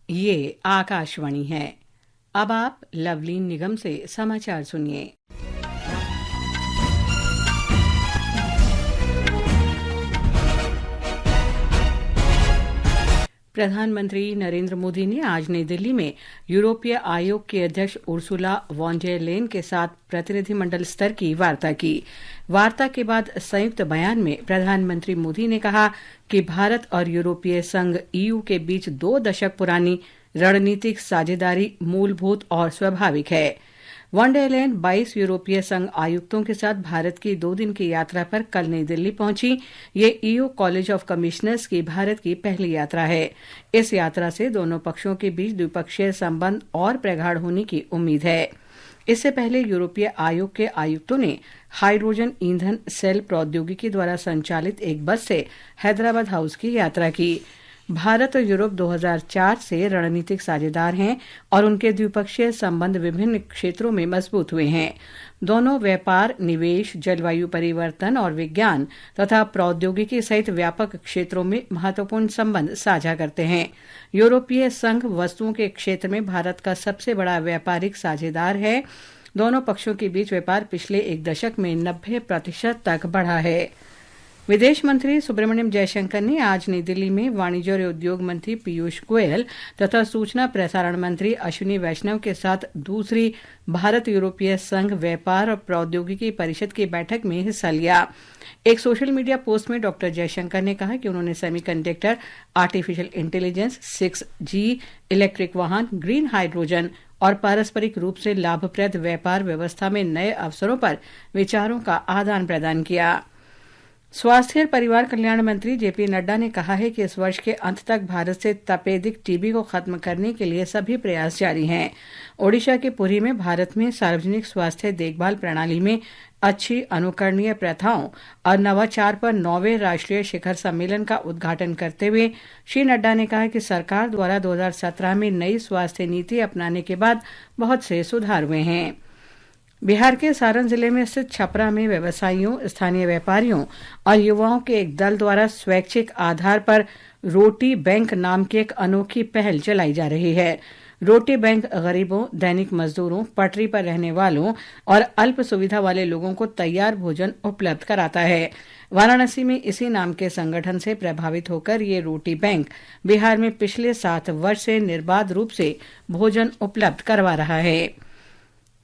ये आकाशवाणी है। अब आप लवलीन निगम से समाचार सुनिए। प्रधानमंत्री नरेंद्र मोदी ने आज नई दिल्ली में यूरोपीय आयोग के अध्यक्ष उर्सुला वॉन डेर लेयन के साथ प्रतिनिधिमंडल स्तर की वार्ता की। वार्ता के बाद संयुक्त बयान में प्रधानमंत्री मोदी ने कहा कि भारत और यूरोपीय संघ ईयू के बीच 2 दशक पुरानी रणनीतिक साझेदारी मूलभूत और स्वाभाविक है। वॉन डेर लेयन 22 यूरोपीय संघ आयुक्तों के साथ भारत की 2 दिन की यात्रा पर कल नई दिल्ली पहुंची। ये ईयू कॉलेज ऑफ कमिश्नर्स की भारत की पहली यात्रा है। इस यात्रा से दोनों पक्षों के बीच द्विपक्षीय संबंध और प्रगाढ़ होने की उम्मीद है। इससे पहले यूरोपीय आयोग के आयुक्तों ने हाइड्रोजन ईंधन सेल प्रौद्योगिकी द्वारा संचालित एक बस से हैदराबाद हाउस की यात्रा की। भारत और यूरोप 2004 से रणनीतिक साझेदार हैं और उनके द्विपक्षीय संबंध विभिन्न क्षेत्रों में मजबूत हुए हैं। दोनों व्यापार, निवेश, जलवायु परिवर्तन और विज्ञान तथा प्रौद्योगिकी सहित व्यापक क्षेत्रों में महत्वपूर्ण संबंध साझा करते हैं। यूरोपीय संघ वस्तुओं के क्षेत्र में भारत का सबसे बड़ा व्यापारिक साझेदार है। दोनों पक्षों के बीच व्यापार पिछले 1 दशक में 90% तक बढ़ा है। विदेश मंत्री सुब्रमण्यम जयशंकर ने आज नई दिल्ली में वाणिज्य और उद्योग मंत्री पीयूष गोयल तथा सूचना प्रसारण मंत्री अश्विनी वैष्णव के साथ दूसरी भारत यूरोपीय संघ व्यापार और प्रौद्योगिकी परिषद की बैठक में हिस्सा लिया। एक सोशल मीडिया पोस्ट में डॉक्टर जयशंकर ने कहा कि उन्होंने semiconductor, artificial intelligence, 6G, electric वाहन, ग्रीन हाइड्रोजन और पारस्परिक रूप से लाभप्रद व्यापार व्यवस्था में नए अवसरों पर विचारों का आदान प्रदान किया। स्वास्थ्य और परिवार कल्याण मंत्री जेपी नड्डा ने कहा है कि इस वर्ष के अंत तक भारत से तपेदिक टीबी को खत्म करने के लिए सभी प्रयास जारी हैं। ओडिशा के पुरी में भारत में सार्वजनिक स्वास्थ्य देखभाल प्रणाली में अच्छी अनुकरणीय प्रथाओं और नवाचार पर 9वें राष्ट्रीय शिखर सम्मेलन का उद्घाटन करते हुए श्री नड्डा ने कहा कि सरकार द्वारा 2017 में नई स्वास्थ्य नीति अपनाने के बाद बहुत से सुधार हुए हैं। बिहार के सारण जिले में स्थित छपरा में व्यवसायियों, स्थानीय व्यापारियों और युवाओं के एक दल द्वारा स्वैच्छिक आधार पर रोटी बैंक नाम की एक अनोखी पहल चलाई जा रही है। रोटी बैंक गरीबों, दैनिक मजदूरों, पटरी पर रहने वालों और अल्प सुविधा वाले लोगों को तैयार भोजन उपलब्ध कराता है। वाराणसी में इसी नाम के संगठन से प्रभावित होकर ये रोटी बैंक बिहार में पिछले 7 वर्ष से निर्बाध रूप से भोजन उपलब्ध करवा रहा है।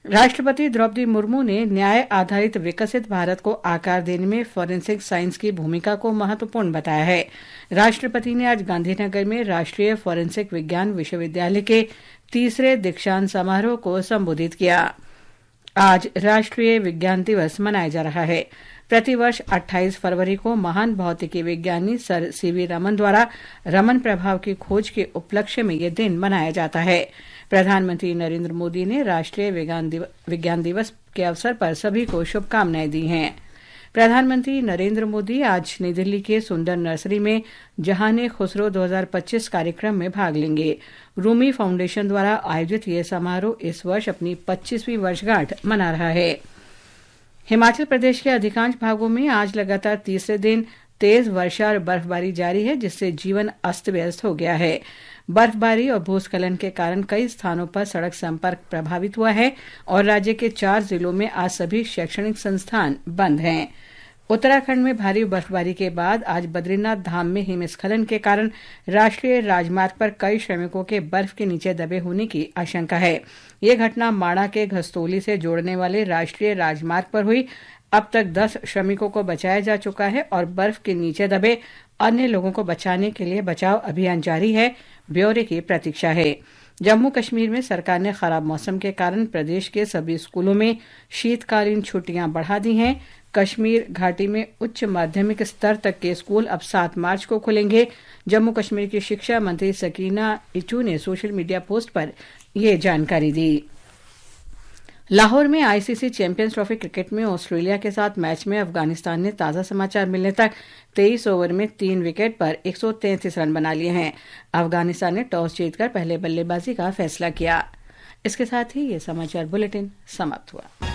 राष्ट्रपति द्रौपदी मुर्मू ने न्याय आधारित विकसित भारत को आकार देने में फॉरेंसिक साइंस की भूमिका को महत्वपूर्ण बताया है। राष्ट्रपति ने आज गांधीनगर में राष्ट्रीय फॉरेंसिक विज्ञान विश्वविद्यालय के 3रे दीक्षांत समारोह को संबोधित किया। आज राष्ट्रीय विज्ञान दिवस मनाया जा रहा है। प्रतिवर्ष 28 फरवरी को महान भौतिकी विज्ञानी सर सीवी रमन द्वारा रमन प्रभाव की खोज के उपलक्ष्य में यह दिन मनाया जाता है। प्रधानमंत्री नरेंद्र मोदी ने राष्ट्रीय विज्ञान दिवस के अवसर पर सभी को शुभकामनाएं दी हैं। प्रधानमंत्री नरेंद्र मोदी आज नई दिल्ली के सुंदर नर्सरी में जहाने खुसरो 2025 कार्यक्रम में भाग लेंगे। रूमी फाउंडेशन द्वारा आयोजित यह समारोह इस वर्ष अपनी 25वीं वर्षगांठ मना रहा है। हिमाचल प्रदेश के अधिकांश भागों में आज लगातार तीसरे दिन तेज वर्षा और बर्फबारी जारी है, जिससे जीवन अस्त व्यस्त हो गया है। बर्फबारी और भूस्खलन के कारण कई स्थानों पर सड़क संपर्क प्रभावित हुआ है और राज्य के 4 जिलों में आज सभी शैक्षणिक संस्थान बंद हैं। उत्तराखंड में भारी बर्फबारी के बाद आज बद्रीनाथ धाम में हिमस्खलन के कारण राष्ट्रीय राजमार्ग पर कई श्रमिकों के बर्फ के नीचे दबे होने की आशंका है। ये घटना माणा के घस्तोली से जोड़ने वाले राष्ट्रीय राजमार्ग पर हुई। अब तक 10 श्रमिकों को बचाया जा चुका है और बर्फ के नीचे दबे अन्य लोगों को बचाने के लिए बचाव अभियान जारी है। ब्यौरे की प्रतीक्षा है। जम्मू कश्मीर में सरकार ने खराब मौसम के कारण प्रदेश के सभी स्कूलों में शीतकालीन छुट्टियां बढ़ा दी हैं। कश्मीर घाटी में उच्च माध्यमिक स्तर तक के स्कूल अब 7 मार्च को खुलेंगे। जम्मू कश्मीर की शिक्षा मंत्री सकीना इचू ने सोशल मीडिया पोस्ट पर यह जानकारी दी। लाहौर में आईसीसी चैंपियंस ट्रॉफी क्रिकेट में ऑस्ट्रेलिया के साथ मैच में अफगानिस्तान ने ताज़ा समाचार मिलने तक 23 ओवर में 3 विकेट पर 133 रन बना लिए हैं। अफगानिस्तान ने टॉस जीतकर पहले बल्लेबाजी का फैसला किया। इसके साथ ही ये समाचार बुलेटिन समाप्त हुआ।